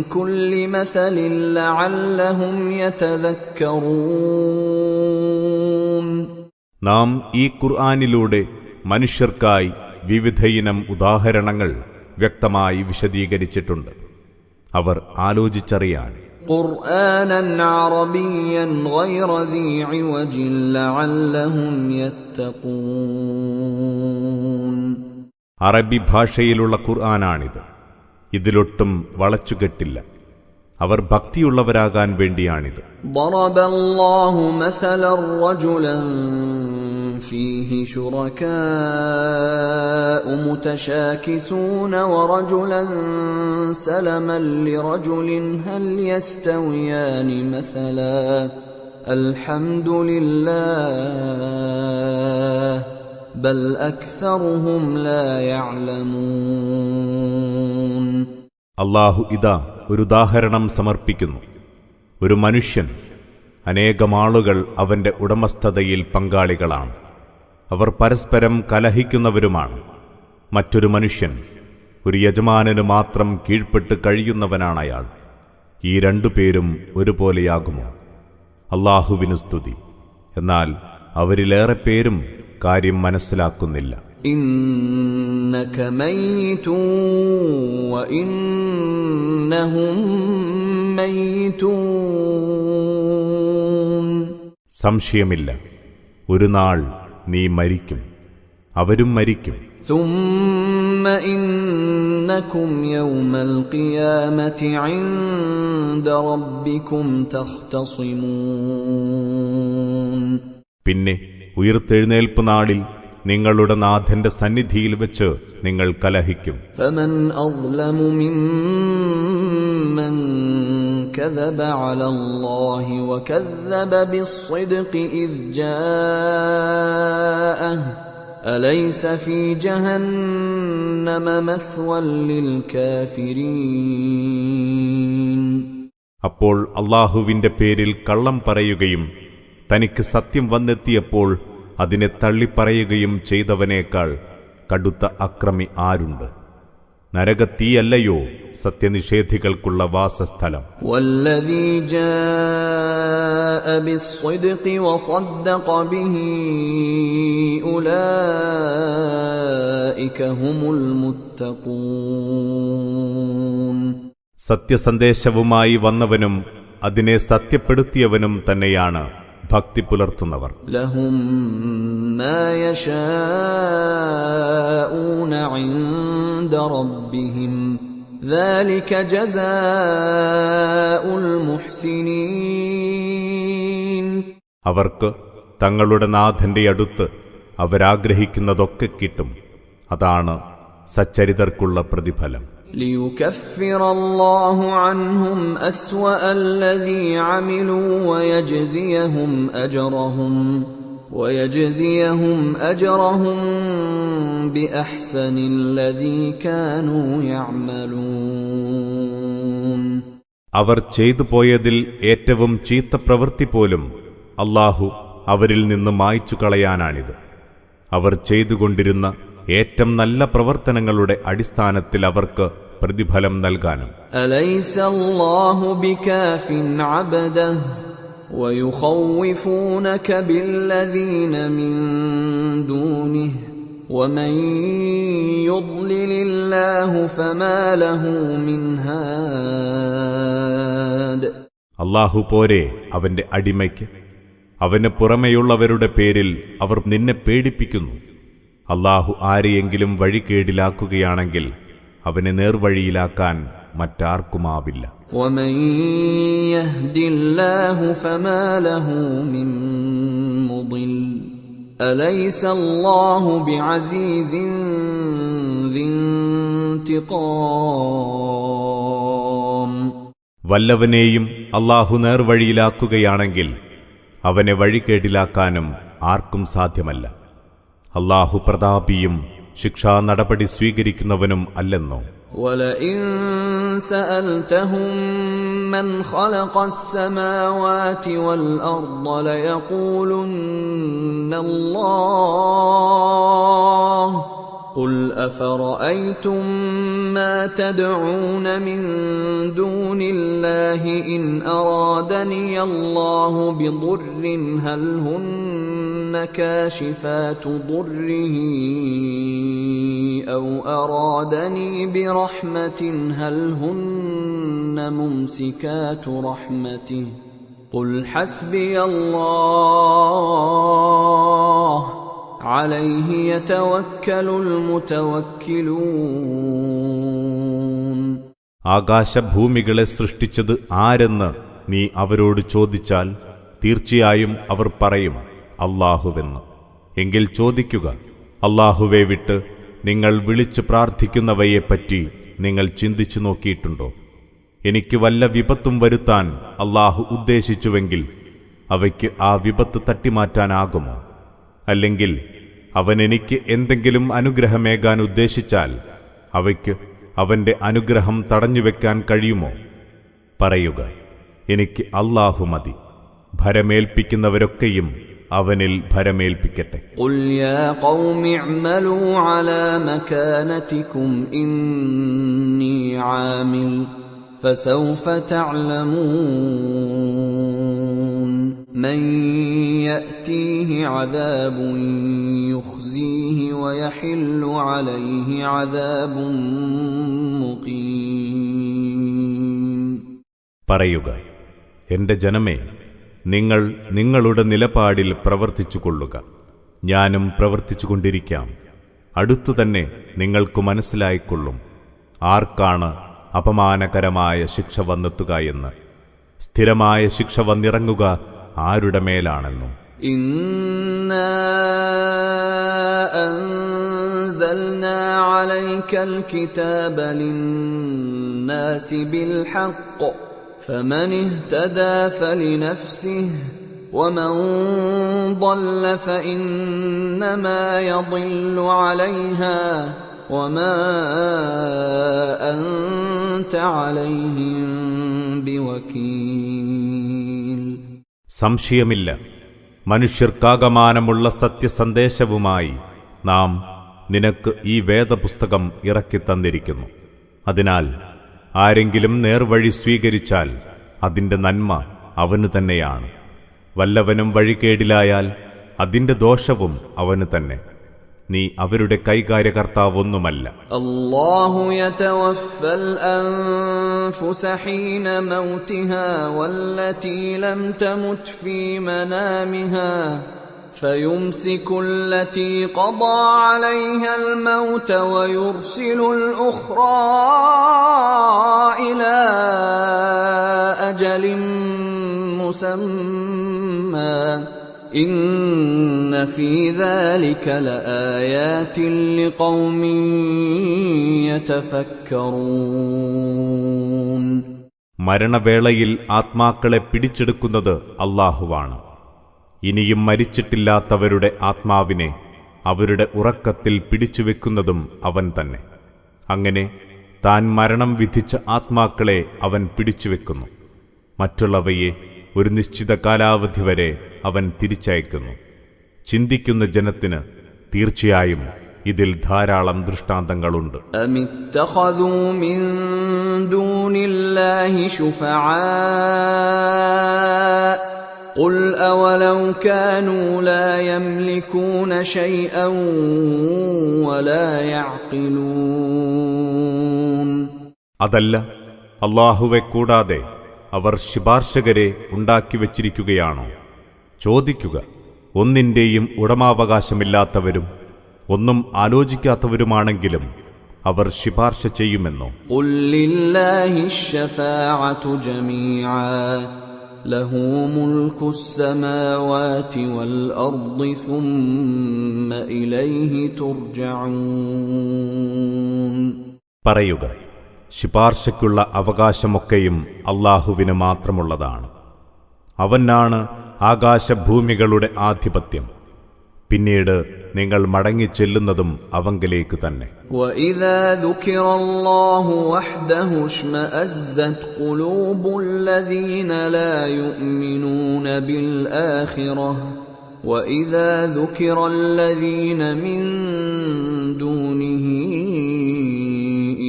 Speaker 2: كُلِّ مَثَلٍ لَعَلَّهُمْ يَتَذَكَّرُونَ.
Speaker 1: നാം ഈ ഖുർആനിലൂടെ മനുഷ്യർക്കായി വിവിധയിനം ഉദാഹരണങ്ങൾ വ്യക്തമായി വിശദീകരിച്ചിട്ടുണ്ട്, അവർ ആലോചിച്ചറിയാൻ.
Speaker 2: قرآنا عربيا غير ذي عوج لعلهم يتقون.
Speaker 1: അറബി ഭാഷയിലുള്ള ഖുർആനാണിത്. ഇതിലൊട്ടും വളച്ചുകെട്ടില്ല. അവർ ഭക്തിയുള്ളവരാകാൻ വേണ്ടിയാണിത്.
Speaker 2: ضرب الله مثلا رجلا فيه شركاء متشاكسون ورجلا سلما لرجل هل يستويان مثلا الحمد لله بل أكثرهم لا يعلمون.
Speaker 1: അല്ലാഹു ഇതാ ഒരു ഉദാഹരണം സമർപ്പിക്കുന്നു. ഒരു മനുഷ്യൻ അനേകമാളുകൾ അവന്റെ ഉടമസ്ഥതയിൽ പങ്കാളികളാണ്. അവർ പരസ്പരം കലഹിക്കുന്നവരുമാണ്. മറ്റൊരു മനുഷ്യൻ ഒരു യജമാനന് മാത്രം കീഴ്പ്പെട്ട് കഴിയുന്നവനാണയാൾ. ഈ രണ്ടുപേരും ഒരുപോലെയാകുമോ? അല്ലാഹുവിന് സ്തുതി. എന്നാൽ അവരിലേറെ പേരും കാര്യം മനസ്സിലാക്കുന്നില്ല.
Speaker 2: إنك ميت وإنهم ميتون.
Speaker 1: സംശയമില്ല, ഒരു നാൾ നീ മരിക്കും, അവരും മരിക്കും.
Speaker 2: ثم إنكم يوم القيامة عند ربكم تختصمون.
Speaker 1: പിന്നെ ഉയിർത്തെഴുന്നേൽപ്പ് നാളിൽ നിങ്ങളുടെ നാഥന്റെ സന്നിധിയിൽ വെച്ച് നിങ്ങൾ കലഹിക്കും.
Speaker 2: فمن أظلم ممن كذب على الله وكذب بالصدق إذ جاءه أليس في جهنم مثوى للكافرين.
Speaker 1: അപ്പോൾ അല്ലാഹുവിന്റെ പേരിൽ കള്ളം പറയുകയും തനിക്ക് സത്യം വന്നെത്തിയപ്പോൾ അതിനെ തള്ളിപ്പറയുകയും ചെയ്തവനേക്കാൾ കടുത്ത അക്രമി ആരുണ്ട്? നരകത്തീയല്ലയോ സത്യനിഷേധികൾക്കുള്ള വാസസ്ഥലം?
Speaker 2: والذي جاء بالصدق وصدق به أولئك هم المتقون.
Speaker 1: സത്യസന്ദേശവുമായി വന്നവനും അതിനെ സത്യപ്പെടുത്തിയവനും തന്നെയാണ് ഭക്തി പുലർത്തുന്നവർ.
Speaker 2: لهم ما يشاءون عند ربهم ذلك جزاء المحسنين.
Speaker 1: അവർക്ക് തങ്ങളുടെ നാഥന്റെ അടുത്ത് അവരാഗ്രഹിക്കുന്നതൊക്കെ കിട്ടും. അതാണ് സച്ചരിതർക്കുള്ള പ്രതിഫലം.
Speaker 2: ليكفر الله عنهم أسوأ الذي عملوا ويجزيهم أجرهم بأحسن الذي كانوا يعملون.
Speaker 1: അവർ ചെയ്തു പോയതിൽ ഏറ്റവും ചീത്ത പ്രവൃത്തി പോലും അല്ലാഹു അവരിൽ നിന്ന് മായ്ച്ചു കളയാനാണിത്. അവർ ചെയ്തുകൊണ്ടിരുന്ന ഏറ്റവും നല്ല പ്രവർത്തനങ്ങളുടെ അടിസ്ഥാനത്തിൽ അവർക്ക് പ്രതിഫലം നൽകാനും.
Speaker 2: أليس الله بكاف عبده ويخوفونك بالذين من دونه ومن يضلل الله فما له من هاد.
Speaker 1: അല്ലാഹു പോരെ അവന്റെ അടിമയ്ക്ക്? അവന് പുറമെയുള്ളവരുടെ പേരിൽ അവർ നിന്നെ പേടിപ്പിക്കുന്നു. അല്ലാഹു ആരെയെങ്കിലും വഴികേടിലാക്കുകയാണെങ്കിൽ അവനെ നേർവഴിയിലാക്കാൻ മറ്റാർക്കുമാവില്ല.
Speaker 2: ومن يهد الله فما له من مضل أليس الله بعزيز ذي انتقام.
Speaker 1: വല്ലവനെയും അല്ലാഹു നേർവഴിയിലാക്കുകയാണെങ്കിൽ അവനെ വഴികേടിലാക്കാനും ആർക്കും സാധ്യമല്ല. അല്ലാഹു പ്രതാപിയും ശിക്ഷാ നടപടി സ്വീകരിക്കുന്നവനും അല്ലെന്നോ?
Speaker 2: وَلَئِن سَأَلْتَهُم مَّنْ خَلَقَ السَّمَاوَاتِ وَالْأَرْضَ لَيَقُولُنَّ اللَّهُ قُلْ أَفَرَأَيْتُم مَّا تَدْعُونَ مِن دُونِ اللَّهِ إِنْ أَرَادَنِيَ اللَّهُ بِضُرٍّ هَلْ هُنَّ كَاشِفَاتُ ضُرِّهِ أَوْ أَرَادَنِي بِرَحْمَةٍ هَلْ هُنَّ مُمْسِكَاتُ رَحْمَتِهِ قُلْ حَسْبِيَ اللَّهُ عليه يتوكل المتوكلون.
Speaker 1: ആകാശഭൂമികളെ സൃഷ്ടിച്ചത് ആരെന്ന് നീ അവരോട് ചോദിച്ചാൽ തീർച്ചയായും അവർ പറയും അല്ലാഹുവെന്ന്. എങ്കിൽ ചോദിക്കുക, അല്ലാഹുവെ വിട്ട് നിങ്ങൾ വിളിച്ചു പ്രാർത്ഥിക്കുന്നവയെപ്പറ്റി നിങ്ങൾ ചിന്തിച്ചു നോക്കിയിട്ടുണ്ടോ? എനിക്ക് വല്ല വിപത്തും വരുത്താൻ അല്ലാഹു ഉദ്ദേശിച്ചുവെങ്കിൽ അവയ്ക്ക് ആ വിപത്ത് തട്ടിമാറ്റാനാകുമോ? അല്ലെങ്കിൽ അവൻ എനിക്ക് എന്തെങ്കിലും അനുഗ്രഹമേകാൻ ഉദ്ദേശിച്ചാൽ അവയ്ക്ക് അവന്റെ അനുഗ്രഹം തടഞ്ഞുവെക്കാൻ കഴിയുമോ? പറയുക, എനിക്ക് അല്ലാഹു മതി. ഭരമേൽപ്പിക്കുന്നവരൊക്കെയും അവനിൽ ഭരമേൽപ്പിക്കട്ടെ.
Speaker 2: قل يا قوم اعملوا على مكانتكم إني عامل فسوف تعلمون من يأتيه عذاب يخزيه ويحل عليه عذاب مقيم.
Speaker 1: പറയുക, എന്റെ ജനമേ, നിങ്ങൾ നിങ്ങളുടെ നിലപാടിൽ പ്രവർത്തിച്ചുകൊള്ളുക. ഞാനും പ്രവർത്തിച്ചുകൊണ്ടിരിക്കാം. അടുത്തുതന്നെ നിങ്ങൾക്ക് മനസ്സിലായിക്കൊള്ളും ആർക്കാണ് അപമാനകരമായ ശിക്ഷ വന്നെത്തുക എന്ന്. സ്ഥിരമായ ശിക്ഷ വന്നിറങ്ങുക ആരുടെ മേലാണെന്നും.
Speaker 2: إنا أنزلنا عليك الكتاب للناس بالحق فمن اهتدى فلنفسه ومن ضل فإنما يضل عليها وما أنت عليهم بوكيل.
Speaker 1: സംശയമില്ല, മനുഷ്യർക്കാകമാനമുള്ള സത്യസന്ദേശവുമായി നാം നിനക്ക് ഈ വേദപുസ്തകം ഇറക്കിത്തന്നിരിക്കുന്നു. അതിനാൽ ആരെങ്കിലും നേർവഴി സ്വീകരിച്ചാൽ അതിന്റെ നന്മ അവന് തന്നെയാണ്. വല്ലവനും വഴികേടിലായാൽ അതിന്റെ ദോഷവും അവന് തന്നെ. നീ അവരുടെ കൈകാര്യകർത്താവൊന്നുമല്ല.
Speaker 2: അല്ലാഹു യതവഫൽ അൻഫുസ ഹീന മൗതിഹാ വല്ലതീ ലം തമുത് ഫീ മനാമിഹാ فيمسك التي قضى عليها الموت ويرسل الأخرى إلى أجل مسمى إن في ذلك لآيات لقوم يتفكرون.
Speaker 1: മരണവേളയിൽ ആത്മാക്കളെ പിടിച്ചെടുക്കുന്നത് അല്ലാഹുവാണ്. ഇനിയും മരിച്ചിട്ടില്ലാത്തവരുടെ ആത്മാവിനെ അവരുടെ ഉറക്കത്തിൽ പിടിച്ചുവെക്കുന്നതും അവൻ തന്നെ. അങ്ങനെ താൻ മരണം വിധിച്ച ആത്മാക്കളെ അവൻ പിടിച്ചുവെക്കുന്നു. മറ്റുള്ളവയെ ഒരു നിശ്ചിത കാലാവധി വരെ അവൻ തിരിച്ചയക്കുന്നു. ചിന്തിക്കുന്ന ജനത്തിന് തീർച്ചയായും ഇതിൽ ധാരാളം ദൃഷ്ടാന്തങ്ങളുണ്ട്.
Speaker 2: അമിത്തഖദൂ മിൻ ദൂനില്ലാഹി ശുഫആ قل أولو كانوا لا يملكون شيئا ولا يعقلون.
Speaker 1: അതല്ല, അല്ലാഹുവെ കൂടാതെ അവർ ശുപാർശകരെ ഉണ്ടാക്കിവച്ചിരിക്കുകയാണോ? ചോദിക്കുക, ഒന്നിന്റെയും ഉടമാവകാശമില്ലാത്തവരും ഒന്നും ആലോചിക്കാത്തവരുമാണെങ്കിലും അവർ ശുപാർശ ചെയ്യുമെന്നോ?
Speaker 2: قل لله الشفاعة جميعا له ملك السماوات والأرض ثم إليه ترجعون.
Speaker 1: പറയുക, ശുപാർശയ്ക്കുള്ള അവകാശമൊക്കെയും അല്ലാഹുവിന് മാത്രമുള്ളതാണ്. അവനാണ് ആകാശഭൂമികളുടെ ആധിപത്യം. പിന്നീട് നിങ്ങൾ മടങ്ങിച്ചെല്ലുന്നതും അവങ്കലേക്ക് തന്നെ.
Speaker 2: وَإِذَا ذُكِرَ اللَّهُ وَحْدَهُ اشْمَأَزَّتْ قُلُوبُ الَّذِينَ لَا يُؤْمِنُونَ بِالْآخِرَةِ وَإِذَا ذُكِرَ الَّذِينَ مِن دُونِهِ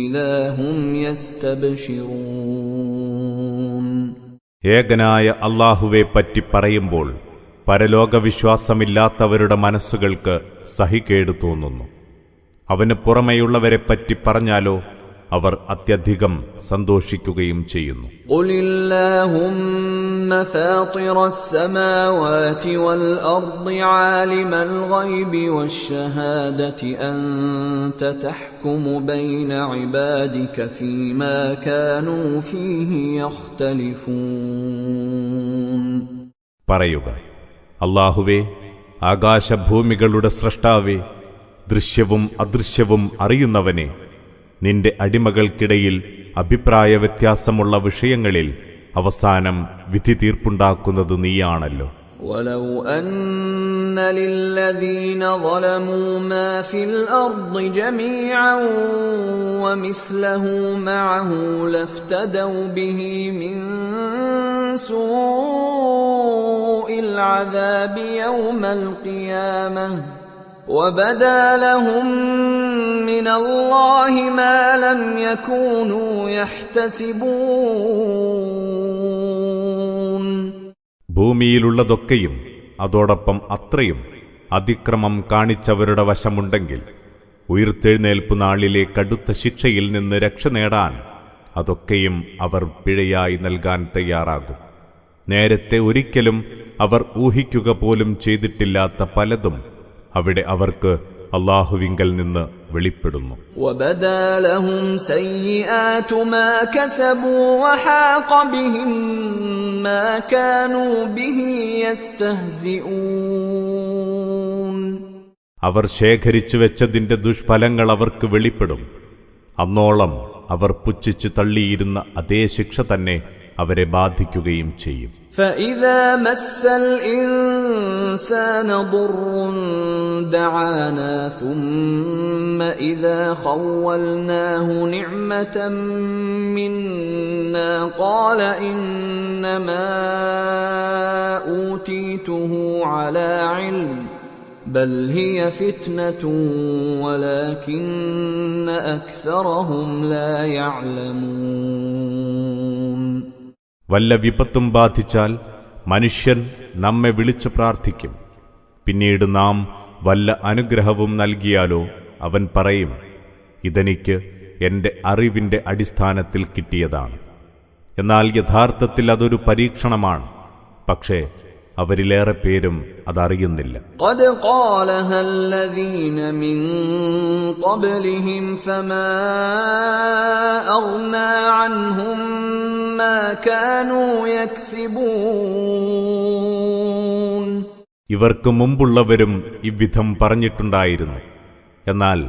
Speaker 2: إِذَا هُمْ يَسْتَبْشِرُونَ.
Speaker 1: ഏകനായ അല്ലാഹുവെ പറ്റി പറയുമ്പോൾ പരലോകവിശ്വാസമില്ലാത്തവരുടെ മനസ്സുകൾക്ക് സഹികേട് തോന്നുന്നു. അവന് പുറമെയുള്ളവരെപ്പറ്റി പറഞ്ഞാലോ അവർ അത്യധികം സന്തോഷിക്കുകയും ചെയ്യുന്നു.
Speaker 2: قُلِ اللَّهُمَّ فَاطِرَ السَّمَاوَاتِ وَالْأَرْضِ عَالِمَ الْغَيْبِ وَالشَّهَادَةِ أَنْتَ تَحْكُمُ بَيْنَ عِبَادِكَ فِيمَا كَانُوا فِيهِ يَخْتَلِفُونَ.
Speaker 1: പറയുക, അല്ലാഹുവേ, ആകാശഭൂമികളുടെ സ്രഷ്ടാവേ, ദൃശ്യവും അദൃശ്യവും അറിയുന്നവനെ, നിന്റെ അടിമകൾക്കിടയിൽ അഭിപ്രായ വ്യത്യാസമുള്ള വിഷയങ്ങളിൽ അവസാനം വിധി തീർപ്പുണ്ടാക്കുന്നത് നീയാണല്ലോ.
Speaker 2: وَلَوْ أَنَّ لِلَّذِينَ ظَلَمُوا مَا فِي الْأَرْضِ جَمِيعًا وَمِثْلَهُ مَعَهُ لَافْتَدَوْا بِهِ مِنْ سوء العذاب يوم القيامة وبدا لهم من الله ما لم يكونوا يحتسبون.
Speaker 1: ഭൂമിയിലുള്ളതൊക്കെയും അതോടൊപ്പം അത്രയും അതിക്രമം കാണിച്ചവരുടെ വശമുണ്ടെങ്കിൽ ഉയിർത്തെഴുന്നേൽപ്പു നാളിലെ കടുത്ത ശിക്ഷയിൽ നിന്ന് രക്ഷ നേടാൻ അതൊക്കെയും അവർ പിഴയായി നൽകാൻ തയ്യാറാകും. നേരത്തെ ഒരിക്കലും അവർ ഊഹിക്കുക പോലും ചെയ്തിട്ടില്ലാത്ത പലതും അവിടെ അവർക്ക് അല്ലാഹുവിങ്കൽ നിന്ന് വെളിപ്പെടുന്നു.
Speaker 2: وَبَدَا لَهُمْ سَيِّئَاتُ مَا كَسَبُوا وَحَاقَ بِهِمْ مَا كَانُوا بِهِ يَسْتَهْزِئُونَ.
Speaker 1: അവർ ശേഖരിച്ചു വെച്ചതിന്റെ ദുഷ്ഫലങ്ങൾ അവർക്ക് വെളിപ്പെടും. അന്നോളം അവർ പുച്ഛിച്ചു തള്ളിയിരുന്ന അതേ ശിക്ഷ തന്നെ അവരെ ബാധിക്കുകയും ചെയ്യും.
Speaker 2: فَإِذَا مَسَّ الْإِنسَانَ ضُرٌّ دَعَانَا ثُمَّ إِذَا خَوَّلْنَاهُ نِعْمَةً مِنَّا قَالَ إِنَّمَا أُوتِيتُهُ عَلَى عِلْمٍ بل هي فتنة ولكن أكثرهم لا يعلمون.
Speaker 1: വല്ല വിപത്തും ബാധിച്ചാൽ മനുഷ്യൻ നമ്മെ വിളിച്ചു പ്രാർത്ഥിക്കും. പിന്നീട് നാം വല്ല അനുഗ്രഹവും നൽകിയാലോ അവൻ പറയും, ഇതെനിക്ക് എന്റെ അറിവിന്റെ അടിസ്ഥാനത്തിൽ കിട്ടിയതാണ്. എന്നാൽ യഥാർത്ഥത്തിൽ അതൊരു പരീക്ഷണമാണ്. പക്ഷേ അവരിലേറെ പേരും അതറിയുന്നില്ല.
Speaker 2: قد قالها الذين من قبلهم فما أغنى عنهم ما كانوا يكسبون.
Speaker 1: ഇവർക്ക് മുമ്പുള്ളവരും ഇவ்விധം പറഞ്ഞിട്ടുണ്ടായിരുന്നു. എന്നാൽ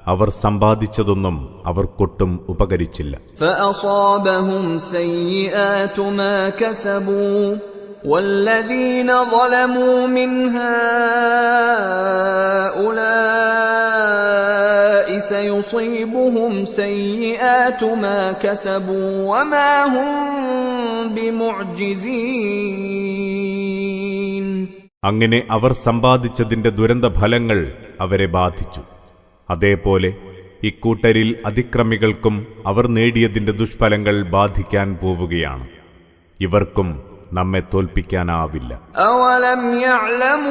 Speaker 1: അവർ സമ്പാദിച്ചതൊന്നും അവർക്കൊട്ടും ഉപകരിച്ചില്ല.
Speaker 2: فأصابهم سيئات ما كسبوا والذين ظلموا من هؤلاء سيصيبهم سيئات ما كسبوا وما هم بمعجزين.
Speaker 1: അങ്ങനെ അവർ സമ്പാദിച്ചതിന്റെ ദുരന്തഫലങ്ങൾ അവരെ ബാധിച്ചു. അതേപോലെ ഇക്കൂട്ടരിൽ അതിക്രമികൾക്കും അവർ നേടിയതിന്റെ ദുഷ്ഫലങ്ങൾ ബാധിക്കാൻ പോവുകയാണ്. ഇവർക്കും നമ്മെ തോൽപ്പിക്കാനാവില്ല.
Speaker 2: أَوَلَمْ يَعْلَمُوا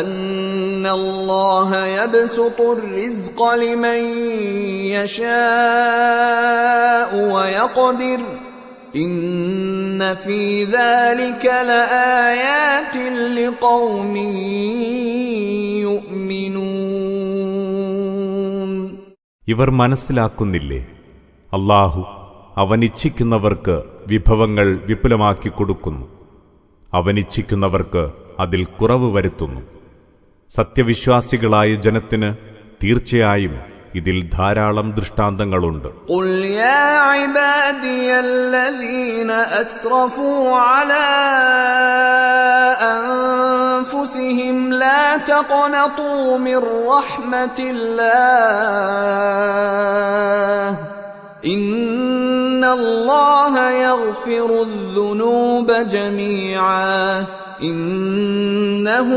Speaker 2: أَنَّ اللَّهَ يَبْسُطُ الرِّزْقَ لِمَن يَشَاءُ وَيَقْدِرُ إِنَّ فِي ذَلِكَ لَآيَاتٍ لِقَوْمٍ يُؤْمِنُونَ.
Speaker 1: ഇവർ മനസ്സിലാക്കുന്നില്ലേ, അല്ലാഹു അവനിച്ഛിക്കുന്നവർക്ക് വിഭവങ്ങൾ വിപുലമാക്കി കൊടുക്കുന്നു, അവനിച്ഛിക്കുന്നവർക്ക് അതിൽ കുറവ് വരുത്തുന്നു. സത്യവിശ്വാസികളായ ജനത്തിന് തീർച്ചയായും ഇതിൽ ധാരാളം ദൃഷ്ടാന്തങ്ങളുണ്ട്.
Speaker 2: قُلْ يَا عِبَادِيَ الَّذِينَ أَسْرَفُوا عَلَى أَنفُسِهِمْ لَا تَقْنَطُوا مِنْ رَحْمَةِ اللَّهِ إِنَّ اللَّهَ يَغْفِرُ الذُّنُوبَ جَمِيعًا إِنَّهُ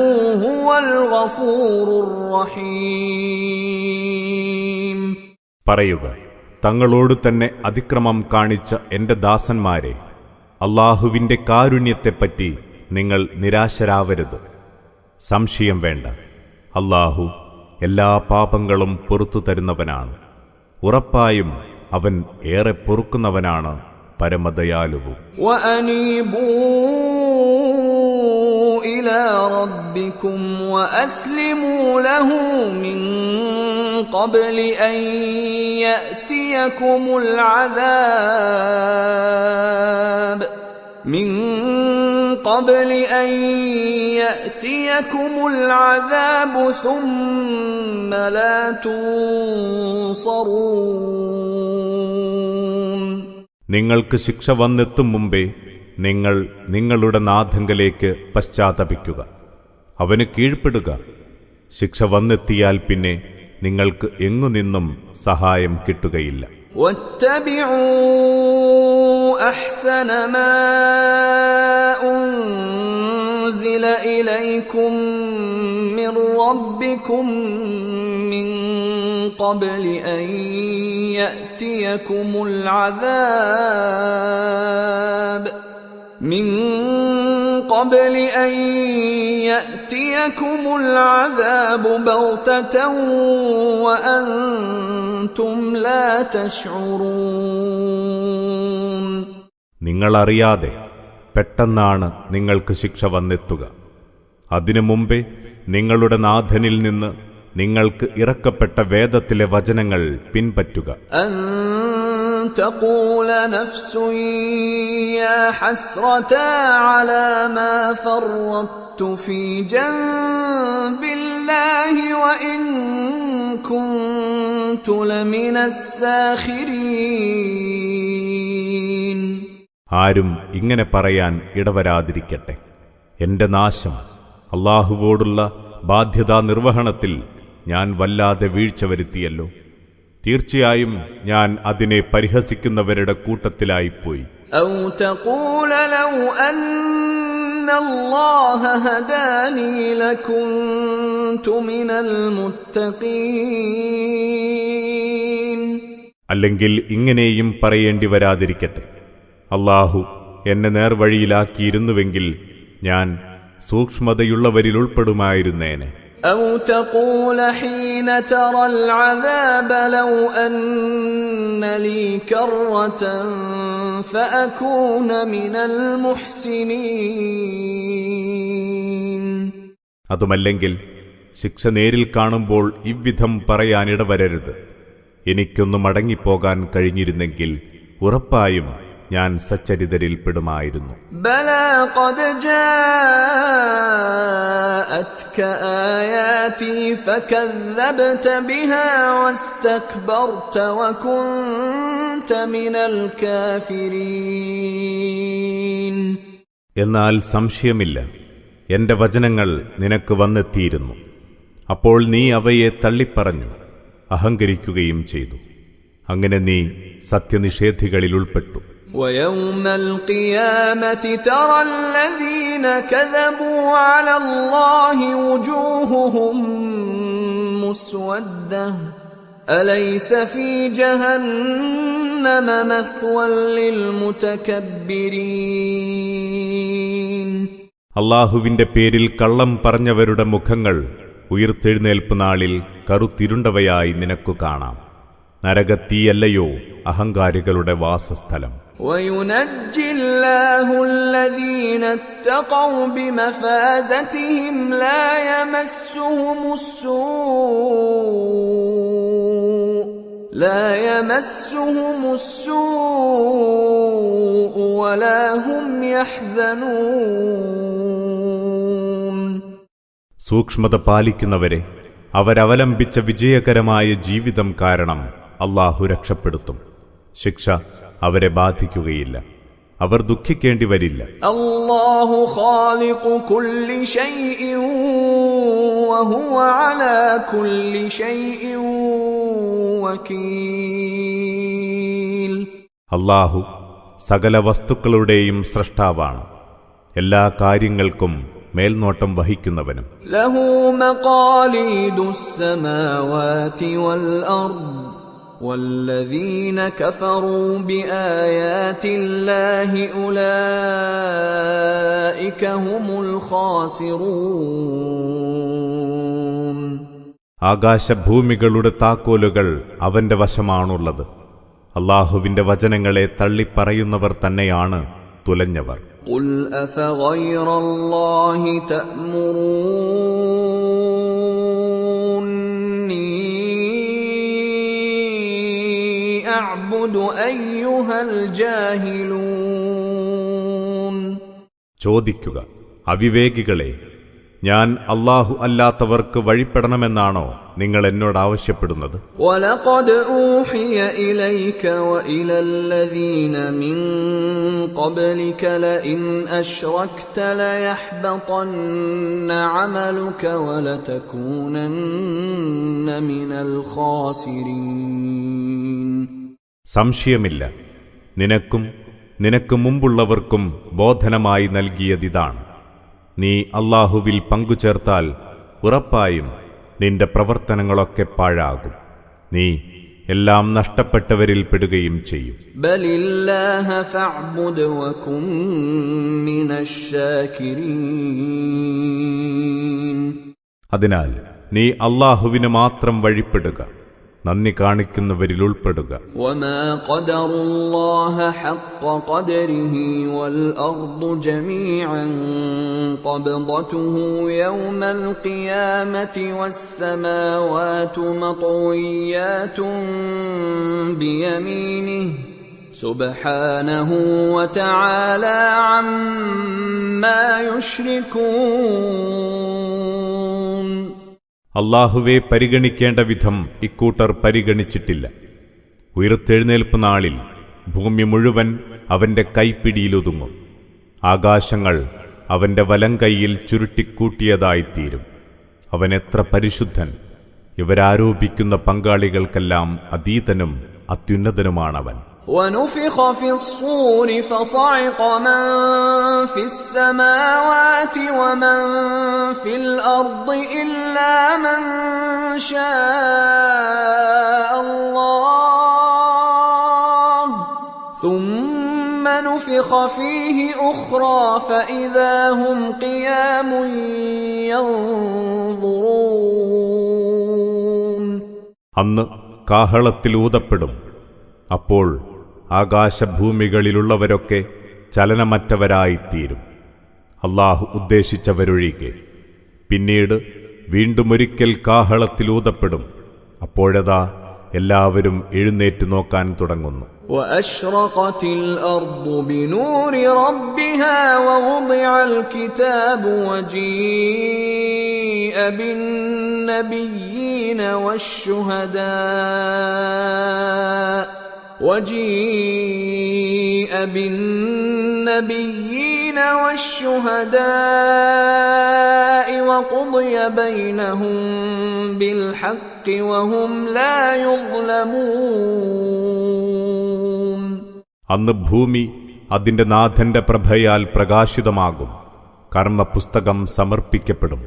Speaker 2: هُوَ الْغَفُورُ الرَّحِيمُ.
Speaker 1: പറയുക, തങ്ങളോട് തന്നെ അതിക്രമം കാണിച്ച എന്റെ ദാസന്മാരെ, അല്ലാഹുവിന്റെ കാരുണ്യത്തെപ്പറ്റി നിങ്ങൾ നിരാശരാവരുത്. സംശയം വേണ്ട, അല്ലാഹു എല്ലാ പാപങ്ങളും പൊറുത്തു തരുന്നവനാണ്. ഉറപ്പായും അവൻ ഏറെ പൊറുക്കുന്നവനാണ്, പരമദയാലുവും.
Speaker 2: وَأَنِيبُوا إِلَى رَبِّكُمْ وَأَسْلِمُوا لَهُ مِنْ قَبْلِ أَنْ يَأْتِيَكُمُ الْعَذَابُ ثُمَّ لَا تُنصَرُونَ.
Speaker 1: നിങ്ങൾക്ക് ശിക്ഷ വന്നെത്തും മുമ്പേ നിങ്ങൾ നിങ്ങളുടെ നാഥങ്കലേക്ക് പശ്ചാത്തപിക്കുക, അവന് കീഴ്പ്പെടുക. ശിക്ഷ വന്നെത്തിയാൽ പിന്നെ നിങ്ങൾക്ക് എങ്ങുനിന്നും സഹായം കിട്ടുകയില്ല.
Speaker 2: واتبعوا أحسن ما أنزل إليكم من ربكم من قبل أن يأتيكم العذاب بغتة وأنتم لا تشعرون.
Speaker 1: നിങ്ങളറിയാതെ പെട്ടെന്നാണ് നിങ്ങൾക്ക് ശിക്ഷ വന്നെത്തുക. അതിനു മുമ്പേ നിങ്ങളുടെ നാഥനിൽ നിന്ന് നിങ്ങൾക്ക് ഇറക്കപ്പെട്ട വേദത്തിലെ വചനങ്ങൾ പിൻപറ്റുക.
Speaker 2: أن تقول نفس يا حسرتا على ما فرطت في جنب الله وإن كنت لمن الساخرين.
Speaker 1: ആരും ഇങ്ങനെ പറയാൻ ഇടവരാതിരിക്കട്ടെ. എന്റെ നാശം, അല്ലാഹുവോടുള്ള ബാധ്യതാ നിർവഹണത്തിൽ ഞാൻ വല്ലാതെ വീഴ്ച വരുത്തിയല്ലോ. തീർച്ചയായും ഞാൻ അതിനെ പരിഹസിക്കുന്നവരുടെ കൂട്ടത്തിലായിപ്പോയി.
Speaker 2: أو تقول لو أن الله هداني لكنت من المتقين.
Speaker 1: അല്ലെങ്കിൽ ഇങ്ങനെയും പറയേണ്ടി വരാതിരിക്കട്ടെ, അല്ലാഹു എന്നെ നേർവഴിയിലാക്കിയിരുന്നുവെങ്കിൽ ഞാൻ സൂക്ഷ്മതയുള്ളവരിൽ ഉൾപ്പെടുമായിരുന്നേനെ.
Speaker 2: أو تقول حين ترى العذاب لو أن لي كرة فأكون من المحسنين.
Speaker 1: അതുമല്ലെങ്കിൽ ശിക്ഷ നേരിൽ കാണുമ്പോൾ ഇவ்விധം പറയാനിടവരരുത്, എനിക്കൊന്നു മടങ്ങിപ്പോകാൻ കഴിഞ്ഞിരുന്നെങ്കിൽ ഉറപ്പായും ഞാൻ സച്ചരിതരിൽ പെടുമായിരുന്നു.
Speaker 2: بلى قد جاءتك آياتي فكذبت بها واستكبرت وكنت من الكافرين.
Speaker 1: എന്നാൽ സംശയമില്ല, എന്റെ വചനങ്ങൾ നിനക്ക് വന്നെത്തിയിരുന്നു. അപ്പോൾ നീ അവയെ തള്ളിപ്പറഞ്ഞു അഹങ്കരിക്കുകയും ചെയ്തു. അങ്ങനെ നീ സത്യനിഷേധികളിൽ ഉൾപ്പെട്ടു.
Speaker 2: ويوم القيامة ترى الذين كذبوا على الله وجوههم مسودة أليس في جهنم مثوى للمتكبرين.
Speaker 1: അല്ലാഹുവിന്റെ പേരിൽ കള്ളം പറഞ്ഞവരുടെ മുഖങ്ങൾ ഉയിർത്തെഴുന്നേൽപ്പ് നാളിൽ കറുത്തിരുണ്ടവയായി നിനക്കു കാണാം. നരകത്തീയല്ലയോ അഹങ്കാരികളുടെ വാസസ്ഥലം.
Speaker 2: وينجي الله الذين اتقوا بمفازتهم لا يمسهم السوء ولا هم يحزنون.
Speaker 1: സൂക്ഷ്മത പാലിക്കുന്നവരെ അവരവലംബിച്ച വിജയകരമായ ജീവിതം കാരണം അല്ലാഹു രക്ഷപ്പെടുത്തും. ശിക്ഷ അവരെ ബാധിക്കുകയില്ല, അവർ ദുഃഖിക്കേണ്ടി വരില്ല.
Speaker 2: അല്ലാഹു ഖാലിഖു കുല്ലി ശൈഇൻ വഹുവ അലാ കുല്ലി ശൈഇൻ വകീൽ.
Speaker 1: അല്ലാഹു സകല വസ്തുക്കളുടെയും സ്രഷ്ടാവാണ്, എല്ലാ കാര്യങ്ങൾക്കും മേൽനോട്ടം വഹിക്കുന്നവനും.
Speaker 2: ലഹു മഖാലീദുസ് സമാവാതി വൽ അർദ് വല്ലദീന കഫറൂ ബിആയാതില്ലാഹി ഉലൈക ഹുമുൽ ഖാസിറൂൻ.
Speaker 1: ആകാശഭൂമികളുടെ താക്കോലുകൾ അവന്റെ വശമാണുള്ളത്. അല്ലാഹുവിന്റെ വചനങ്ങളെ തള്ളിപ്പറയുന്നവർ തന്നെയാണ് തുലഞ്ഞവർ.
Speaker 2: ഖുൽ അഫഗൈറല്ലാഹി തഅ്മുറൂനി അഅ്ബുദു അയ്യുഹൽ ജാഹിലൂൻ.
Speaker 1: ചോദിക്കുക, അവിവേകികളെ, ഞാൻ അല്ലാഹു അല്ലാത്തവർക്ക് വഴിപ്പെടണമെന്നാണോ നിങ്ങൾ എന്നോട് ആവശ്യപ്പെടുന്നത്?
Speaker 2: വലഖദ് ഊഹിയ ഇലൈക വഇലല്ലദീന മിൻ ഖബ്ലിക ലഇൻ അശ്റക്ത ലയഹ്ബതന്ന അമലുക വലതകൂനന്ന മിനൽ ഖാസിരീൻ.
Speaker 1: സംശയമില്ല, നിനക്കും നിനക്ക് മുമ്പുള്ളവർക്കും ബോധനമായി നൽകിയതിതാണ്. നീ അല്ലാഹുവിൽ പങ്കുചേർത്താൽ ഉറപ്പായും നിന്റെ പ്രവർത്തനങ്ങളൊക്കെ പാഴാകും. നീ എല്ലാം നഷ്ടപ്പെട്ടവരിൽ പെടുകയും ചെയ്യും.
Speaker 2: ബലില്ലാഹ ഫഅബ്ദു വകും മിനശ് ശാകിരീൻ.
Speaker 1: അതിനാൽ നീ അല്ലാഹുവിന് മാത്രം വഴിപ്പെടുക, നന്ദി കാണിക്കുന്നവരിൽ ഉൾപ്പെടുക.
Speaker 2: വമാ ഖദറുല്ലാഹ ഹഖ്ഖ ഖദരിഹി വൽ അർദു ജമീഅൻ ഖബ്ദതുഹു യൗമൽ ഖിയാമത്തി വസ്സമാവാതു മത്വിയാതുൻ ബിയമീനിഹി സുബ്ഹാനഹു വതആല അമ്മാ യുശ്രികൂൻ.
Speaker 1: അല്ലാഹുവെ പരിഗണിക്കേണ്ട വിധം ഇക്കൂട്ടർ പരിഗണിച്ചിട്ടില്ല. ഉയർത്തെഴുന്നേൽപ്പ് നാളിൽ ഭൂമി മുഴുവൻ അവന്റെ കൈപ്പിടിയിലൊതുങ്ങും. ആകാശങ്ങൾ അവന്റെ വലങ്കൈയിൽ ചുരുട്ടിക്കൂട്ടിയതായിത്തീരും. അവൻ എത്ര പരിശുദ്ധൻ! ഇവരാരോപിക്കുന്ന പങ്കാളികൾക്കെല്ലാം അതീതനും അത്യുന്നതനുമാണവൻ.
Speaker 2: ونفخ في الصور فصعق من في السماوات ومن في الأرض إلا من شاء الله ثم نفخ فيه أخرى فإذا هم قيام ينظرون.
Speaker 1: അന്ന് കാഹളത്തിൽ ഊതപ്പെടും. അപ്പോൾ ആകാശഭൂമികളിലുള്ളവരൊക്കെ ചലനമറ്റവരായിത്തീരും, അല്ലാഹു ഉദ്ദേശിച്ചവരൊഴികെ. പിന്നീട് വീണ്ടുമൊരിക്കൽ കാഹളത്തിലൂതപ്പെടും. അപ്പോഴതാ എല്ലാവരും എഴുന്നേറ്റ് നോക്കാൻ തുടങ്ങുന്നു.
Speaker 2: وَأَشْرَقَتِ الْأَرْضُ بِنُورِ رَبِّهَا وَوُضِعَ الْكِتَابُ وَجِيءَ بِالنَّبِيِّينَ والشهداء وقضي بينهم بالحق وهم لا يظلمون.
Speaker 1: അന്ന് ഭൂമി അതിന്റെ നാഥന്റെ പ്രഭയാൽ പ്രകാശിതമാകും. കർമ്മപുസ്തകം സമർപ്പിക്കപ്പെടും.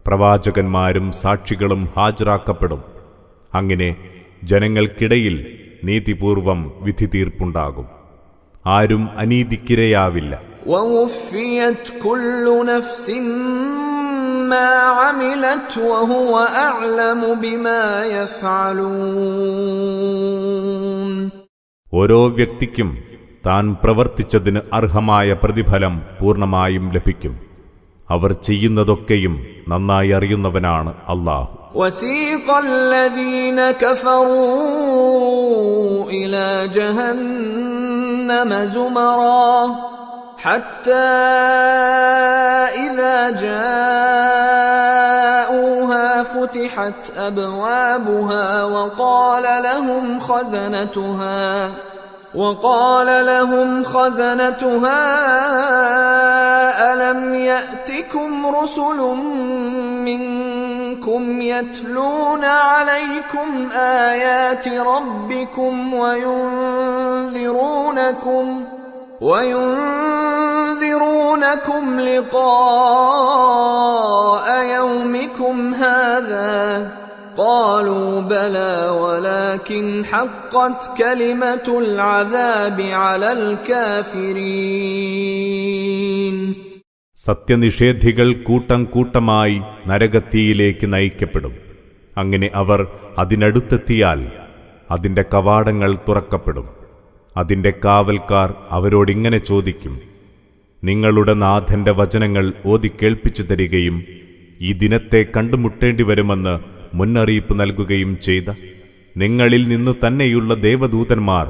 Speaker 1: പ്രവാചകന്മാരും സാക്ഷികളും ഹാജരാക്കപ്പെടും. അങ്ങനെ ജനങ്ങൾക്കിടയിൽ നീതിപൂർവം വിധി തീർപ്പുണ്ടാകും. ആരും അനീതിക്കിരയാവില്ല.
Speaker 2: وَوُفِّيَتْ كُلُّ نَفْسٍ مَا عَمِلَتْ وَهُوَ أَعْلَمُ بِمَا يَفْعَلُونَ.
Speaker 1: ഓരോ വ്യക്തിക്കും താൻ പ്രവർത്തിച്ചതിന് അർഹമായ പ്രതിഫലം പൂർണ്ണമായും ലഭിക്കും. അവർ ചെയ്യുന്നതൊക്കെയും നന്നായി അറിയുന്നവനാണ് അല്ലാഹു.
Speaker 2: وَسِيقَ الَّذِينَ كَفَرُوا إِلَى جَهَنَّمَ زُمَرًا حَتَّى إِذَا جَاءُوهَا فُتِحَتْ أَبْوَابُهَا وقال لهم خزنتها ألم يأتكم رسل منكم يتلون عليكم آيات ربكم وينذرونكم لقاء يومكم هذا قالوا بلى ولكن حقت كلمة العذاب على الكافرين.
Speaker 1: സത്യനിഷേധികൾ കൂട്ടം കൂട്ടമായി നരകത്തീയിലേക്ക് നയിക്കപ്പെടും. അങ്ങനെ അവർ അതിനടുത്തെത്തിയാൽ അതിന്റെ കവാടങ്ങൾ തുറക്കപ്പെടും. അതിന്റെ കാവൽക്കാർ അവരോടിങ്ങനെ ചോദിക്കും: നിങ്ങളുടെ നാഥന്റെ വചനങ്ങൾ ഓതിക്കേൾപ്പിച്ചു തരികയും ഈ ദിനത്തെ കണ്ടുമുട്ടേണ്ടി വരുമെന്ന് മുന്നറിയിപ്പ് നൽകുകയും ചെയ്ത നിങ്ങളിൽ നിന്നു തന്നെയുള്ള ദേവദൂതന്മാർ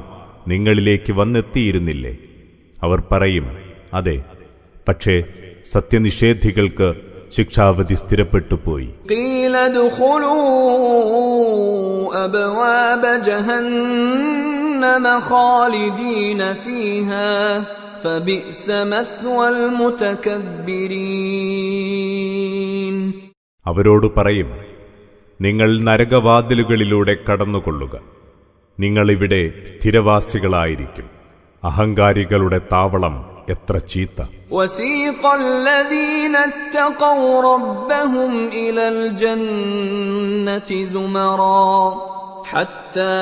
Speaker 1: നിങ്ങളിലേക്ക് വന്നെത്തിയിരുന്നില്ലേ? അവർ പറയും, അതെ. പക്ഷേ സത്യനിഷേധികൾക്ക് ശിക്ഷാവധി സ്ഥിരപ്പെട്ടുപോയി.
Speaker 2: قيل ادخلوا أبواب جهنم خالدين فيها فبئس مثوى المتكبرين.
Speaker 1: അവരോട് പറയും, നിങ്ങൾ നരകവാതിലുകളിലൂടെ കടന്നുകൊള്ളുക. നിങ്ങളിവിടെ സ്ഥിരവാസികളായിരിക്കും. അഹങ്കാരികളുടെ താവളം എത്ര ചീത്ത.
Speaker 2: وسيق الذين اتقوا ربهم إلى الجنة زمرا حتى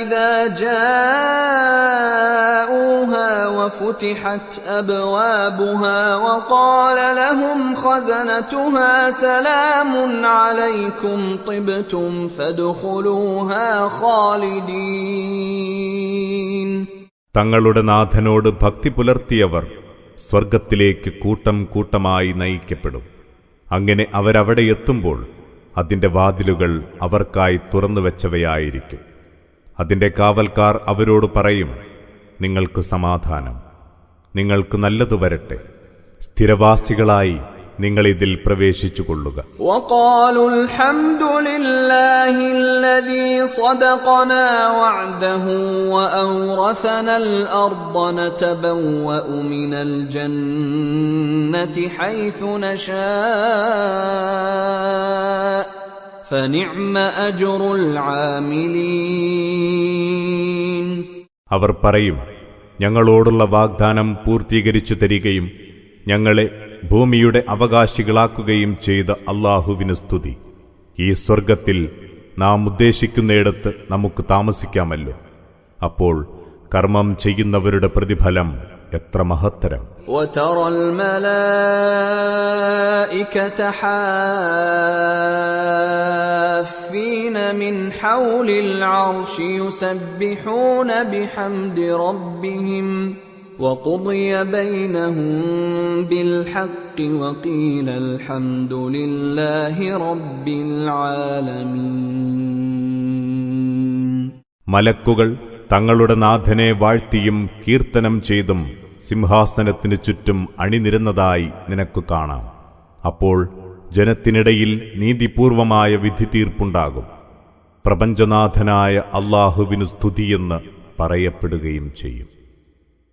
Speaker 2: إذا جاءوها وفتحت أبوابها وقال لهم خزنتها سلام عليكم طبتم فادخلوها خالدين.
Speaker 1: തങ്ങളുടെ നാഥനോട് ഭക്തി പുലർത്തിയവർ സ്വർഗത്തിലേക്ക് കൂട്ടം കൂട്ടമായി നയിക്കപ്പെടും. അങ്ങനെ അവരവിടെ എത്തുമ്പോൾ അതിന്റെ വാതിലുകൾ അവർക്കായി തുറന്നുവെച്ചവയായിരിക്കും. അതിന്റെ കാവൽക്കാർ അവരോട് പറയും, നിങ്ങൾക്ക് സമാധാനം, നിങ്ങൾക്ക് നല്ലതു വരട്ടെ, സ്ഥിരവാസികളായി നിങ്ങളിതിൽ പ്രവേശിച്ചുകൊള്ളുക.
Speaker 2: وقالوا الحمد لله الذي صدقنا وعده وأورثنا الأرض نتبوأ من الجنة حيث نشاء فنعم أجر العاملين.
Speaker 1: അവർ പറയും, ഞങ്ങളോടുള്ള വാഗ്ദാനം പൂർത്തീകരിച്ചു തരികയും ഞങ്ങളെ ഭൂമിയുടെ അവകാശികളാക്കുകയും ചെയ്ത അല്ലാഹുവിന് സ്തുതി. ഈ സ്വർഗത്തിൽ നാം ഉദ്ദേശിക്കുന്നിടത്ത് നമുക്ക് താമസിക്കാമല്ലോ. അപ്പോൾ കർമ്മം ചെയ്യുന്നവരുടെ പ്രതിഫലം എത്ര മഹത്തരം.
Speaker 2: وترى الملائكة حافين من حول العرش يسبحون بحمد ربهم وقضي بينهم بالحق وقيل الحمد لله رب العالمين.
Speaker 1: മലക്കുകൾ തങ്ങളുടെ നാഥനെ വാഴ്ത്തിയും കീർത്തനം ചെയ്തും സിംഹാസനത്തിനു ചുറ്റും അണിനിരന്നതായി നിനക്കു കാണാം. അപ്പോൾ ജനത്തിനിടയിൽ നീതിപൂർവമായ വിധി തീർപ്പുണ്ടാകും. പ്രപഞ്ചനാഥനായ അല്ലാഹുവിനു സ്തുതിയെന്ന് പറയപ്പെടുകയും ചെയ്യും.